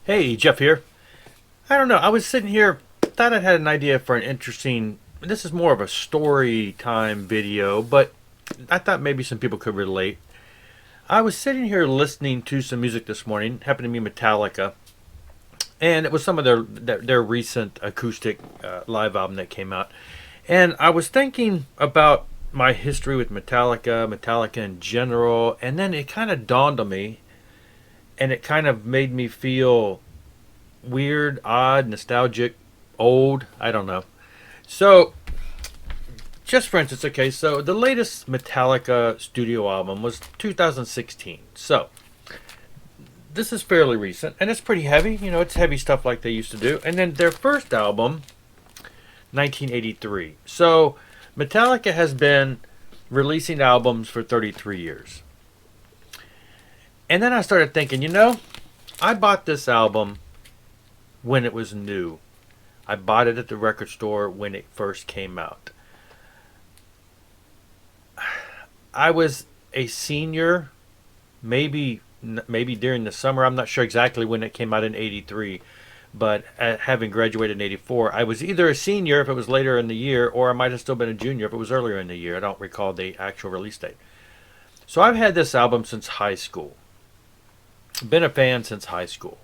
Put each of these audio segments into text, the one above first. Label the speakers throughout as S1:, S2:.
S1: Hey, Jeff here. I don't know. I was sitting here, thought I had an idea for an interesting. This is more of a story time video, but I thought maybe some people could relate. I was sitting here listening to some music this morning, happened to be Metallica, and it was some of their recent acoustic live album that came out. And I was thinking about my history with Metallica in general, and then it kind of dawned on me, and it kind of made me feel weird, odd, nostalgic, old. I don't know. So, just for instance, okay, so the latest Metallica studio album was 2016. So, this is fairly recent, and it's pretty heavy. You know, it's heavy stuff like they used to do. And then their first album, 1983. So, Metallica has been releasing albums for 33 years. And then I started thinking, I bought this album when it was new. I bought it at the record store when it first came out. I was a senior, maybe during the summer. I'm not sure exactly when it came out in '83, but having graduated in '84, I was either a senior if it was later in the year, or I might have still been a junior if it was earlier in the year. I don't recall the actual release date. So I've had this album since high school. Been a fan since high school.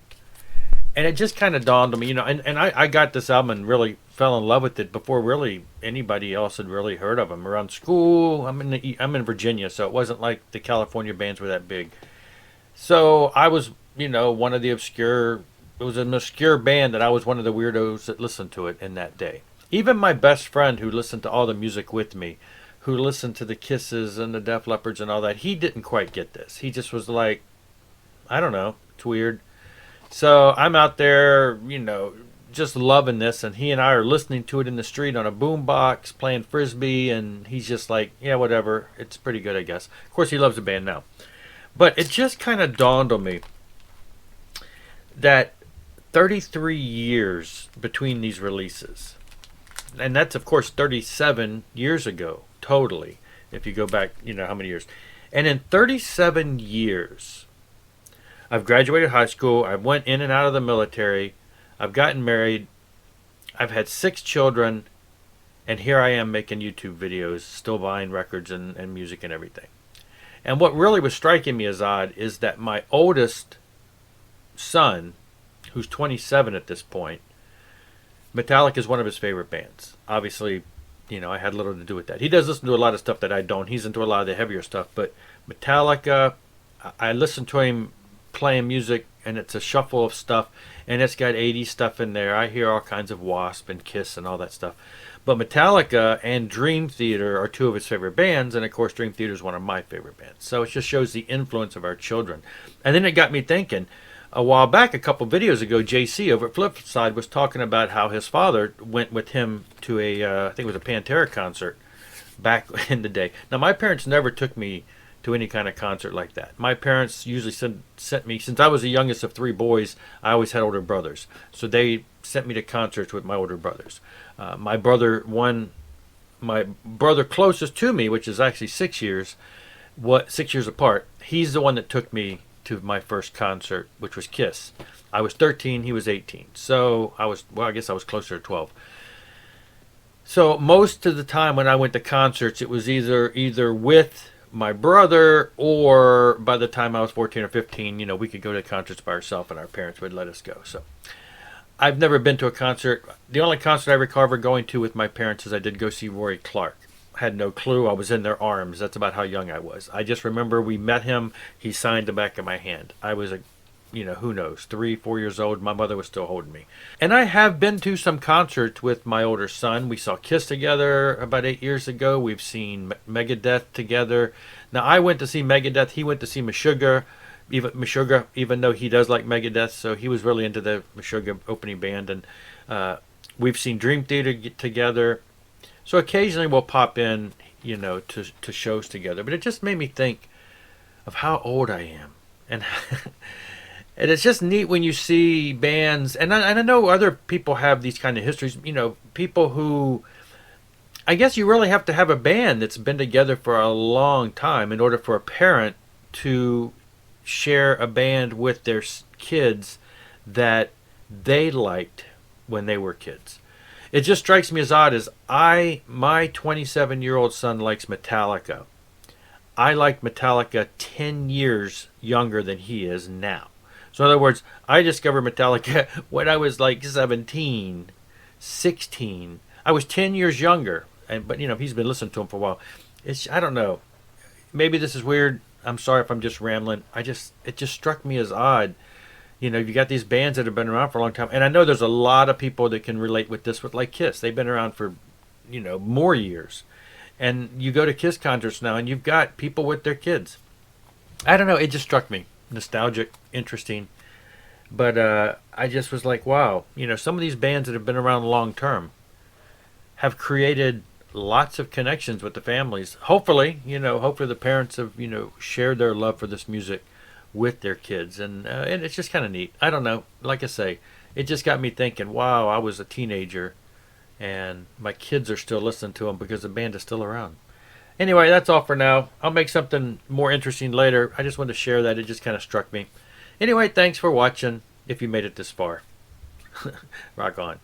S1: And it just kind of dawned on me, and I got this album and really fell in love with it before really anybody else had really heard of them. Around school, I'm in Virginia, so it wasn't like the California bands were that big. So I was, one of the obscure. It was an obscure band that I was one of the weirdos that listened to it in that day. Even my best friend who listened to all the music with me, who listened to the Kisses and the Def Leppards and all that, he didn't quite get this. He just was like, I don't know, it's weird. So I'm out there, just loving this, and he and I are listening to it in the street on a boombox, playing frisbee, and he's just like, yeah, whatever. It's pretty good, I guess. Of course, he loves the band now. But it just kind of dawned on me that 33 years between these releases, and that's, of course, 37 years ago, totally, if you go back, how many years. And in 37 years, I've graduated high school. I went in and out of the military. I've gotten married. I've had 6 children. And here I am making YouTube videos, still buying records and music and everything. And what really was striking me as odd is that my oldest son, who's 27 at this point, Metallica is one of his favorite bands. Obviously, I had little to do with that. He does listen to a lot of stuff that I don't. He's into a lot of the heavier stuff. But Metallica, I listen to him playing music, and it's a shuffle of stuff, and it's got 80s stuff in there. I hear all kinds of Wasp and Kiss and all that stuff. But Metallica and Dream Theater are two of his favorite bands, and of course Dream Theater is one of my favorite bands. So it just shows the influence of our children. And then it got me thinking, a while back, a couple videos ago, JC over at Flipside was talking about how his father went with him to I think it was a Pantera concert back in the day. Now, my parents never took me to any kind of concert like that. My parents usually sent me, since I was the youngest of 3 boys, I always had older brothers. So they sent me to concerts with my older brothers. My brother closest to me, which is actually 6 years, 6 years apart, he's the one that took me to my first concert, which was Kiss. I was 13, he was 18. So I guess I was closer to 12. So most of the time when I went to concerts, it was either with my brother, or by the time I was 14 or 15, we could go to concerts by ourselves and our parents would let us go. So I've never been to a concert. The only concert I recall ever going to with my parents is I did go see Rory Clark. I had no clue. I was in their arms. That's about how young I was. I just remember we met him. He signed the back of my hand. I was who knows, 3, 4 years old. My mother was still holding me. And I have been to some concerts with my older son. We saw Kiss together about 8 years ago. We've seen Megadeth together. Now, I went to see Megadeth. He went to see Meshuggah, even though he does like Megadeth. So he was really into the Meshuggah opening band. And we've seen Dream Theater get together. So occasionally we'll pop in, to shows together. But it just made me think of how old I am. And and it's just neat when you see bands, and I know other people have these kind of histories, people who, I guess you really have to have a band that's been together for a long time in order for a parent to share a band with their kids that they liked when they were kids. It just strikes me as odd as my 27-year-old son likes Metallica. I liked Metallica 10 years younger than he is now. So in other words, I discovered Metallica when I was like 17, 16. I was 10 years younger. But he's been listening to him for a while. I don't know. Maybe this is weird. I'm sorry if I'm just rambling. It just struck me as odd. You got these bands that have been around for a long time, and I know there's a lot of people that can relate with this. With like Kiss, they've been around for, more years, and you go to Kiss concerts now, and you've got people with their kids. I don't know. It just struck me nostalgic, interesting, but I just was like, wow. Some of these bands that have been around long term have created lots of connections with the families. Hopefully the parents have shared their love for this music with their kids, and it's just kind of neat. I don't know. Like I say, it just got me thinking. Wow, I was a teenager, and my kids are still listening to them because the band is still around. Anyway, that's all for now. I'll make something more interesting later. I just wanted to share that. It just kind of struck me. Anyway, thanks for watching. If you made it this far, rock on.